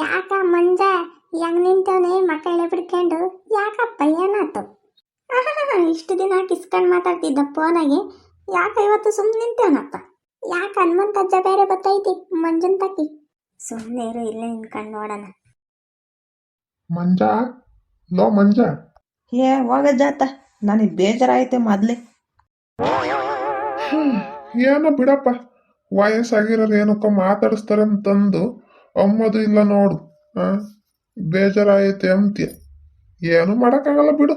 ಯಾಕ ಮಂಜ ಹೆಂಗ್ ನಿಂತವನೆ ಮಕ್ಕಳೇ ಬಿಡ್ಕೊಂಡು ಯಾಕಪ್ಪ ಏನಾತು? ಇಷ್ಟು ದಿನ ಕಿಸ್ಕೊಂಡು ಮಾತಾಡ್ತಿದ್ದ ಫೋನಾಗೆ ಯಾಕ ಇವತ್ತು ಸುಮ್ಮನೆ ನಿಂತವನಪ್ಪ? ಯಾಕೆ ಹನುಮಂತ ಅಜ್ಜ ಬೇರೆ ಬತ್ತೈತಿ ಮಂಜನ್ ತಕ್ಕಿ? ಸುಮ್ಮನೆ ಇರು, ಇಲ್ಲೇ ನಿನ್ಕೊಂಡು ನೋಡೋಣ. ಮಂಜ, ಲೋ ಮಂಜ. ಏ ಹೋಗ ಜಾತ, ನನಗೆ ಬೇಜಾರಾಯ್ತೆ ಮೊದಲೇ. ಏನೋ ಬಿಡಪ್ಪ, ವಯಸ್ಸಾಗಿರೋರು ಏನಕ್ಕ ಮಾತಾಡಿಸ್ತಾರೆ ಅಂತಂದು ಅಮ್ಮದು ಇಲ್ಲ ನೋಡು. ಬೇಜಾರಾಯ್ತೆ ಅಂತೀಯ, ಏನು ಮಾಡೋಕ್ಕಾಗಲ್ಲ ಬಿಡು.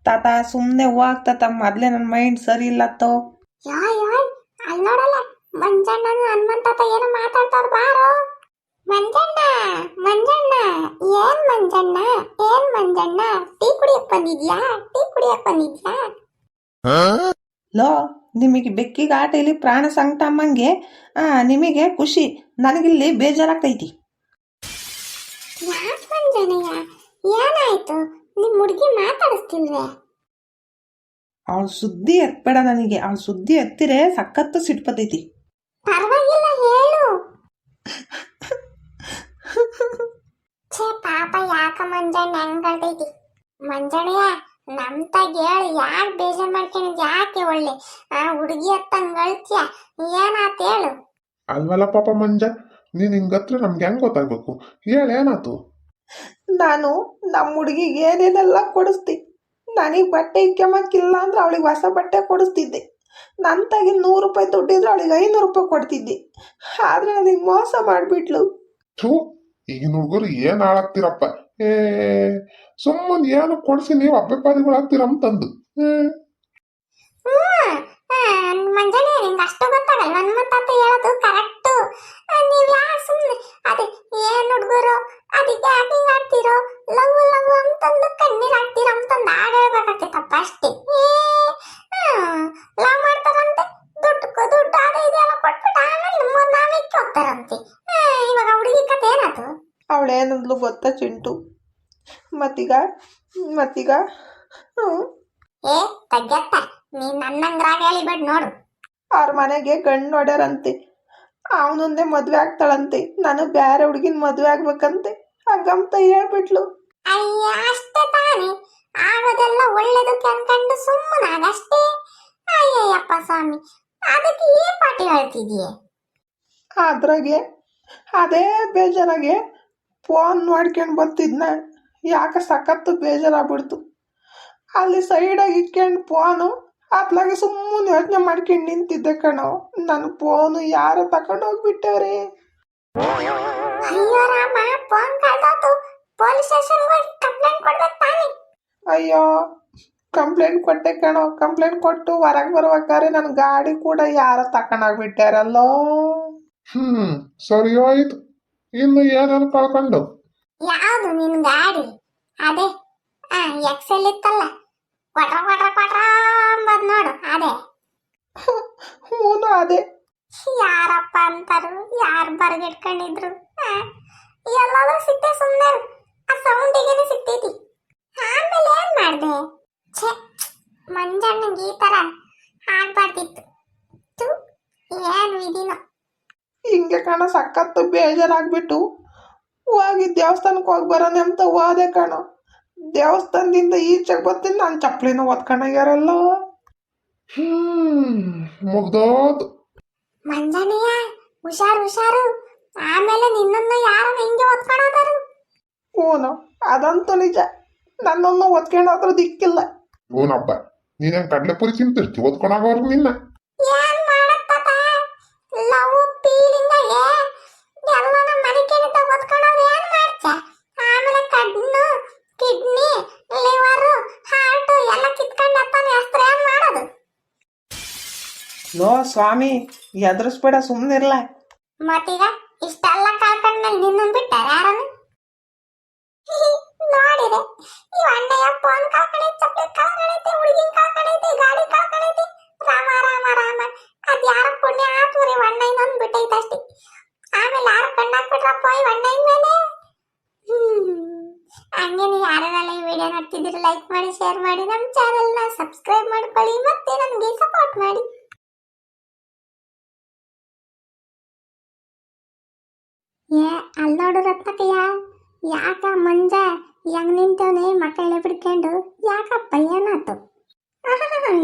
ತಾತ ಸುಮ್ಮನೆ ಹೋಗ್ತಾತ, ಮೊದಲೇ ನನ್ನ ಮೈಂಡ್ ಸರಿ ಇಲ್ಲತ್ತೋ. ಯಾಯ್ ಅಲ್ಲಿ ನೋಡಲ್ಲ, ಮಂಜಣ್ಣ ಹನುಮಂತ ಏನೋ ಮಾತಾಡ್ತಾರ ಬಾರೋ. ಮಂಜಣ್ಣ ಮಂಜಣ್ಣ, ಏನ್ ಮಂಜಣ್ಣ ಏನ್ ಮಂಜಣ್ಣ, ಟೀ ಕುಡಿಯಕ್ ಬಂದಿದ್ಯಾ? ಲೋ, ನಿಮಗೆ ಬೆಕ್ಕಿಗೆ ಆಟ ಇಲ್ಲಿ ಪ್ರಾಣ ಸಂಕಟ ಅಮ್ಮಂಗೆ ನಿಮಗೆ ಖುಷಿ, ನನಗಿಲ್ಲಿ ಬೇಜಾರಾಗ್ತೈತಿ. ಯಾಕೆ ಮಂಜಣ್ಣಯ್ಯ, ಏನಾಯ್ತು? ನಿಮ್ ಹುಡುಗಿ ಮಾತಾಡಿಸ್ತಿಲ್ವೇ? ಅವಳು ಸುದ್ದಿ ಎತ್ಬೇಡ ನನಗೆ, ಅವಳು ಸುದ್ದಿ ಎತ್ತಿರೆ ಸಖತ್ತು ಸಿಟ್ಪತೈತಿ. ಪರವಾಗಿಲ್ಲ ಹೇಳು. ಛೇ ಪಾಪ, ಯಾಕ ಮಂಜಣ್ಣ ಹೆಂಗಳ್ತೈತಿ? ಮಂಜಣ್ಣಯ್ಯ ನಮ್ತಾಗ ಹೇಳಿ, ಯಾಕೆ ಬೇಜಾರ್ ಮಾಡ್ಕೊಂಡಿದ್? ಯಾಕೆ ಒಳ್ಳೆ ಹುಡುಗಿ ಹತ್ತಂಗಳ್ತ್ಯ? ಏನಾತ ಹೇಳು. ಅಲ್ವಲ್ಲ ಪಾಪ ಮಂಜ, ನೀನ್ ಹಿಂಗತ್ರ ನಮ್ಗೆ ಹೆಂಗ್ ಗೊತ್ತಾಗ್ಬೇಕು? ಏನಾತು? ನಾನು ನಮ್ಮ ಹುಡುಗಿಗೆ ಏನೇನೆಲ್ಲ ಕೊಡಿಸ್ತಿ. ನನಗೆ ಬಟ್ಟೆ ಇಕ್ಕೆಮಕ್ಕಿಲ್ಲ ಅಂದ್ರೆ ಅವಳಿಗೆ ಹೊಸ ಬಟ್ಟೆ ಕೊಡಿಸ್ತಿದ್ದೆ. ನನ್ನ ತಾಗಿ 100 ರೂಪಾಯಿ ದುಡ್ಡಿದ್ರೆ ಅವಳಿಗೆ 500 ರೂಪಾಯಿ ಕೊಡ್ತಿದ್ದೆ. ಆದ್ರೆ ನನಗೆ ಮೋಸ ಮಾಡಿಬಿಟ್ಲು. ಥೂ, ಈಗಿನ ಹುಡುಗರು ಏನ್ ಹಾಳಾಗ್ತಿರಪ್ಪ. ಸುಮ್ಮನೆ ಏನು ಕೊಡ್ಸಿ ನೀವು ಅಬ್ಬೆಪಾರಿಗಳಾಗ್ತೀರಂತಂದು. ಮಂಜಣ್ಣಯ್ಯ ನಿಂಗೆ ಅಷ್ಟು ಗೊತ್ತಾಗಲ್ಲ? ಹನುಮಂತ ಅಂತ ಹೇಳೋದು ಕರೆಕ್ಟು. ನೀವ್ ಯಾರು ಸುಮ್ಮನೆ ಅದೇ ಏನ್ ಹುಡುಗರು ಅದಕ್ಕೆ ಯಾಕೆ ಹಿಂಗ್ ಆಡ್ತಿರೋ, ಲವ್ ಲವ್ ಅಂತಂದು ಕಣ್ಣೀರ್ ಹಾಕ್ತಿರೋ ಅಂತಂದು ಹಾಡು ಹೇಳ್ಬೇಕಾಗ್ತೈತಪ್ಪ ಅಷ್ಟೇ. ಲವ್ ಮಾಡ್ತಾರಂತೆ, ದುಡ್ಡು ಅದೇ ಇದೆಲ್ಲ ಕೊಟ್ಬಿಟ್ಟು ಆಮೇಲೆ ನಾವೇಕ್ಕೆ ಹೋಗ್ತಾರಂತೆ. ಇವಾಗ ಹುಡುಗಿ ಕತೆ ಏನಾಯ್ತು? ಅವಳೇನಂದ್ಲು ಗೊತ್ತಾ ಚಿಂಟು? ಮತ್ತೀಗ ಏ ತಗ್ಗತ್ತ, ನೀನ್ ನನ್ನಂಗ್ರಾಗ ಹೇಳಿಬೇಡ ನೋಡು. ಅವ್ರ ಮನೆಗೆ ಗಂಡು ನೋಡ್ಯಾರಂತೆ, ಅವನೊಂದೇ ಮದುವೆ ಆಗ್ತಾಳಂತೆ, ನಾನು ಬೇರೆ ಹುಡುಗಿನ ಮದುವೆ ಆಗ್ಬೇಕಂತೆ. ಹಂಗಂತ ಹೇಳ್ಬಿಟ್ಲು. ಅಯ್ಯ ಅಷ್ಟೇ ತಾನೆ, ಆಗೋದೆಲ್ಲ ಒಳ್ಳೇದಕ್ಕೆ ಅನ್ಕೊಂಡು ಸುಮ್ಮನಾಗಷ್ಟೇ. ಅಯ್ಯಯ್ಯಪ್ಪ ಸ್ವಾಮಿ, ಅದಕ್ಕೆ ಈ ಪಾಟಿ ಹೇಳ್ತಿದೀಯ? ಅದ್ರಾಗೆ ಅದೇ ಬೇಜಾರಾಗೆ ಫೋನ್ ನೋಡ್ಕೊಂಡು ಬರ್ತಿದ್ನ, ಯಾಕೆ ಸಖತ್ತು ಬೇಜಾರಾಗ್ಬಿಡ್ತು. ಅಲ್ಲಿ ಸೈಡಾಗಿ ಇಟ್ಕೊಂಡು ಫೋನು ಅತ್ಲಾಗೆ ಸುಮ್ಮನೆ ಯೋಚನೆ ಮಾಡ್ಕೊಂಡು ನಿಂತಿದ್ದೆ ಕಣೋ. ನನ್ನ ಫೋನು ಯಾರೋ ತಗೊಂಡು ಹೋಗ್ಬಿಟ್ಟವ್ರೆ. ಅಯ್ಯೋ ರಾಮ, ಫೋನ್ ಕಳ್ದೋತು, ಪೊಲೀಸ್ ಸ್ಟೇಷನ್ ಹೋಗಿ ಕಂಪ್ಲೇಂಟ್ ಕೊಡ್ಬೇಕು ತಾನೆ? ಅಯ್ಯೋ, ಕಂಪ್ಲೇಂಟ್ ಕೊಟ್ಟೆ ಕಣೋ. ಕಂಪ್ಲೇಂಟ್ ಕೊಟ್ಟು ಹೊರಗೆ ಬರ್ಬೇಕಾದ್ರೆ ನನ್ನ ಗಾಡಿ ಕೂಡ ಯಾರೋ ತಗೊಂಡೋಗ್ಬಿಟ್ಟಾರಲ್ಲೋ. ಸರಿ ಆಯ್ತು, ಇನ್ನು ಏನೇನು ಕಳ್ಕೊಂಡು? ಯಾವುದು ನಿನ್ ಗಾಡಿ? ಅದೇ ಎಕ್ಸೆಲ್ ಇತ್ತಲ್ಲ, ಕೊಟ್ರ ಅಂಬದ್ ನೋಡು, ಅದೇ. ಹ್ಞೂ ಅದೇ. ಯಾರಪ್ಪ ಅಂತಾರು, ಯಾರು ಬರ್ಗಿಟ್ಕೊಂಡಿದ್ರು? ಎಲ್ಲಾದ್ರೂ ಸಿಕ್ತೆ, ಸುಮ್ಮನೆ ಆ ಸೌಂಡಿಗೆನೆ ಸಿಕ್ತೈತಿ. ಆಮೇಲೆ ಏನ್ ಮಾಡ್ದೆ? ಛೇ, ಮಂಜಣ್ಣಂಗೆ ಈ ತರ ಆಗ್ಬಾರ್ದಿತ್ತು. ಏನ್ ವಿಧಿನೋ. ಹಿಂಗೆ ಕಣ ಸಖತ್ತು ಬೇಜಾರಾಗ್ಬಿಟ್ಟು ಹೋಗಿ ದೇವಸ್ಥಾನಕ್ಕೆ ಹೋಗಿ ಬರೋಣ ಅಂತ ಹೋದೆ ಕಣೋ. ದೇವಸ್ಥಾನದಿಂದ ಈಚೆಗೆ ಬರ್ತೀನಿ, ನಾನು ಚಪ್ಪಲಿನ ಒತ್ಕೊಂಡಾಗ್ಯಾರಲ್ಲ. ಮುಗ್ದೋದು. ಮಂಜಣ್ಣಯ್ಯ ಹುಷಾರು, ಆಮೇಲೆ ನಿನ್ನನ್ನು ಯಾರನ್ನ ಹಿಂಗೆ ಒತ್ಕೊಂಡೋದರು? ಹ್ಞೂ, ಅದಂತೂ ನಿಜ. ನನ್ನನ್ನು ಒತ್ಕೊಂಡೋದ್ರೂ ದಿಕ್ಕಿಲ್ಲ. ಹೂನಪ್ಪ, ನೀನೇನ್ ಕಡ್ಲೆಪುರಿ ತಿಂತಿರ್ತಿ ಓದ್ಕೊಂಡಾಗವ್ರು ನಿನ್ನ. ಏನ್ ಮಾಡತ್ತ? ಲವ್ ಫೀಲಿಂಗ್ ಎಲ್ಲನ ಮನೆ ಕೇಳಿದ ಒತ್ಕೊಂಡೋರು ಏನ್ ಮಾಡ್ತ? ಆಮೇಲೆ ಕಣ್ಣು, ಕಿಡ್ನಿ, ಲಿವರ್, ಹಾರ್ಟ್ ಎಲ್ಲ ಕಿತ್ಕೊಂಡು ಅತ್ತಾನೆ ಅಸ್ತ್ರ ಏನ್ ಮಾಡೋದು? ಲೋ ಸ್ವಾಮಿ, ಎದುರಿಸ್ಬೇಡ, ಸುಮ್ಮನಿರ್ಲ. ಮತ್ತೀಗ ಇಷ್ಟೆಲ್ಲ ಕಳ್ಕೊಂಡ್ಮೇಲೆ ನಿನ್ನನ್ನು ಬಿಟ್ಟಾರ ಯಾರನ್ನು? ನೋಡಿದೆ, ಈ ಅಣ್ಣಯ್ಯ ಫೋನ್ ಕಳ್ಕೊಂಡೈತೆ, ಚಪ್ಪಲಿ ಕಳ್ಕೊಂಡೈತೆ, ಹುಡುಗಿನ ಕಳ್ಕೊಂಡೈತೆ, ಗಾಡಿ ಕಳ್ಕೊಂಡೈತೆ. ರಾಮ ರಾಮ ರಾಮ, ಅದ್ ಯಾರ ಪುಣ್ಯ ಆತೂರಿ ಅಣ್ಣಯ್ಯನೊಂದು ಬಿಟ್ಟೈತೆ ಅಷ್ಟೇ. ಆಮೇಲೆ ಯಾರು ಕಣ್ಣಾಕ್ಬಿಟ್ರಪ್ಪ ಈ ಅಣ್ಣಯ್ಯನ ಮೇಲೆ. ಹಂಗೆ ನೀವು ಯಾರೆಲ್ಲ ಈ ವಿಡಿಯೋ ನೋಡ್ತಿದ್ದೀರಿ, ಲೈಕ್ ಮಾಡಿ, ಶೇರ್ ಮಾಡಿ, ನಮ್ಮ ಚಾನೆಲ್ನ ಸಬ್ಸ್ಕ್ರೈಬ್ ಮಾಡ್ಕೊಳ್ಳಿ, ಮತ್ತೆ ನನಗೆ ಸಪೋರ್ಟ್ ಮಾಡಿ. ಏ ಅಲ್ಲಿ ನೋಡು ರತ್ನಕಯ್ಯ, ಯಾಕ ಮಂಜ ಹೆಂಗ್ ನಿಂತವನೆ ಮಕ್ಕಳ ಬಿಡ್ಕೊಂಡು, ಯಾಕಪ್ಪ ಏನಾತು?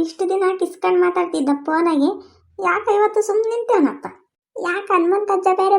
ಇಷ್ಟು ದಿನ ಕಿಸ್ಕೊಂಡು ಮಾತಾಡ್ತಿದ್ದ ಫೋನಾಗೆ, ಯಾಕ ಇವತ್ತು ಸುಮ್ಮನೆ ನಿಂತವನಪ್ಪ? ಯಾಕೆ ಹನುಮಂತಜ್ಜ ಬೇರೆ